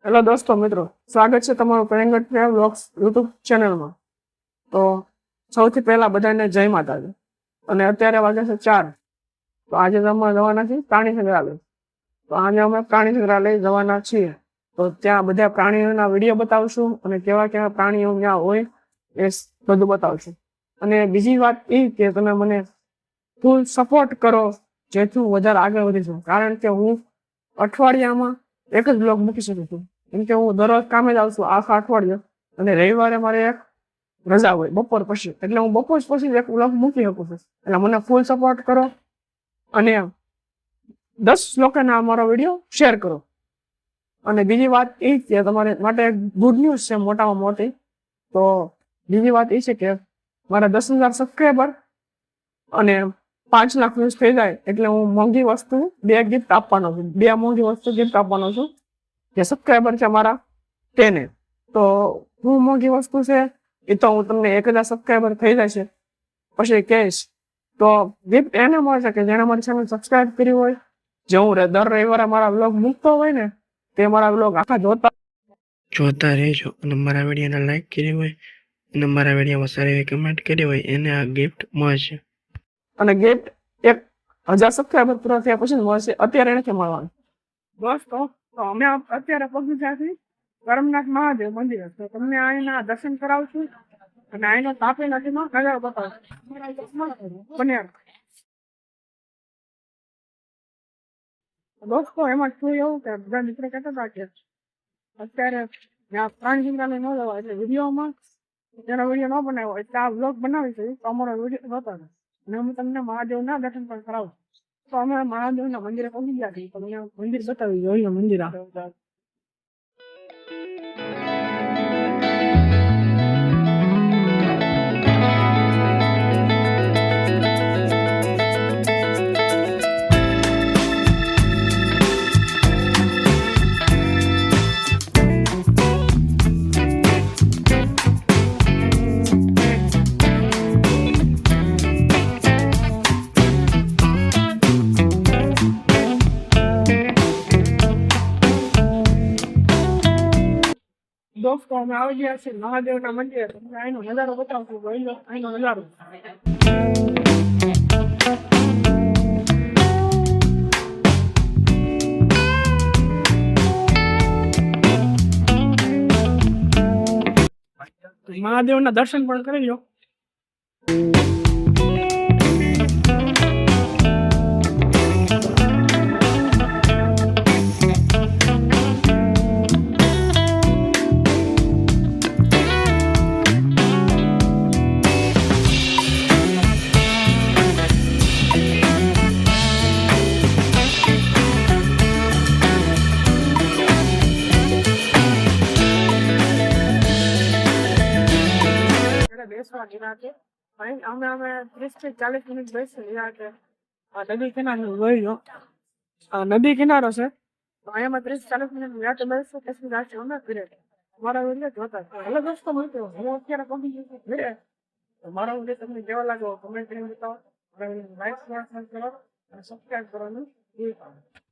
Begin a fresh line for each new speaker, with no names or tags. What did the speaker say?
Hello દોસ્તો મિત્રો, સ્વાગત છે તમારું પ્રેંગટ વ્લોગ્સ યુટ્યુબ ચેનલમાં। તો સૌથી પહેલા બધાને જય માતાજી। અને અત્યારે વાગે છે 4। તો આજે અમે જવાના છીએ પ્રાણી સંગ્રહાલય। તો આજે અમે પ્રાણી સંગ્રહાલય જવાના છીએ। તો ત્યાં બધા પ્રાણીઓના વિડીયો બતાવશું અને કેવા કેવા પ્રાણીઓ ત્યાં હોય એ બધું બતાવશું। અને બીજી વાત એ કે તમે મને ફૂલ સપોર્ટ કરો જેથી હું વધારે આગળ વધી શકું, કારણ કે હું અઠવાડિયામાં એક જ બ્લોગ મૂકી શકું છું, કેમ કે હું દરરોજ કામે જ આવું છું આખા અઠવાડિયે, અને રવિવારે મારે એક રજા હોય બપોર પછી, એટલે હું બપોર પછી એક બ્લોગ મૂકી શકું છું। એટલે મને ફૂલ સપોર્ટ કરો અને 10 લોકોને અમારો વિડીયો શેર કરો। અને બીજી વાત એ કે તમારે માટે ગુડ ન્યૂઝ છે મોટામાં મોટી। તો બીજી વાત એ છે કે મારા 10,000 સબસ્ક્રાઈબર અને 5 લાખ વ્યૂઝ થઈ જાય એટલે હું મોંઘી વસ્તુ 2 ગિફ્ટ આપવાનો છું, 2 મોંઘી વસ્તુ ગિફ્ટ આપવાનો છું જે સબસ્ક્રાઈબર છે મારા તેને। તો હું મોંઘી વસ્તુ છે એ તો હું તમને 1,000 સબસ્ક્રાઈબર થઈ જશે પછી કહીશ। તો ગિફ્ટ એને મળશે કે જેણે મારી ચેનલ સબસ્ક્રાઈબ કર્યું હોય, જે હું દર રવિવારે મારા વ્લોગ મૂકતો હોય ને તે મારા વ્લોગ આખા જોતા
રહેજો અને મારા વિડીયોને લાઈક કરી હોય અને મારા વિડીયોમાં સારી એવી કમેન્ટ કરી હોય એને આ ગિફ્ટ મળશે।
અને ગિફ્ટ 1,000 સબસ્ક્રાઈબર પૂરા થયા પછી મળશે, અત્યારે નથી મળવાનું દોસ્તો। તો અમે અત્યારે પહોંચ્યા છીએ કરમનાથ મહાદેવ મંદિર। તો તમને અહીંના દર્શન કરાવશું અને અહીંનો તાપી નદીનો નજારો બતાવશું। દોસ્તો એમાં શું એવું કે બધા મિત્રો કહેતા હતા કે અત્યારે ત્યાં પ્રાણી સંગ્રહાલય ન જવાય, એટલે વિડીયોમાં તેનો વિડીયો ન બનાવ્યો એટલે આ વ્લોગ બનાવીશું તો અમારો વિડીયો બતાવે અને હું તમને મહાદેવના દર્શન પણ કરાવું। તો અમે મહાદેવના મંદિરે પહોંચી ગયા છીએ, તો અહીંયા મંદિર બતાવી દો। અહીંયા મંદિર દોસ્તો અમે આવી ગયા છીએ મહાદેવના મંદિરે। તમને અહીંનો નજારો બતાવશું, અહીંનો નજારો। મહાદેવના દર્શન પણ કરી લો। બેસવા નિરાંતે અમે 30 થી 40 મિનિટ બેસી નિરાંતે નદી કિનારે જોઈ લો। નદી કિનારો છે તો અહીંયા 30-40 મિનિટ નિરાંતે બેસશું પછી રાત્રે અમે ઘરે મારા વિડીયો જોતા। હેલો દોસ્તો મિત્રો, હું અત્યારે પહોંચી ગયો છું ઘરે। મારો વિડીયો તમને કેવો લાગ્યો કમેન્ટ કરીને બતાવો, મારા વિડીયો લાઈક કરો અને સબસ્ક્રાઈબ કરવાનું ભૂલતા નહીં।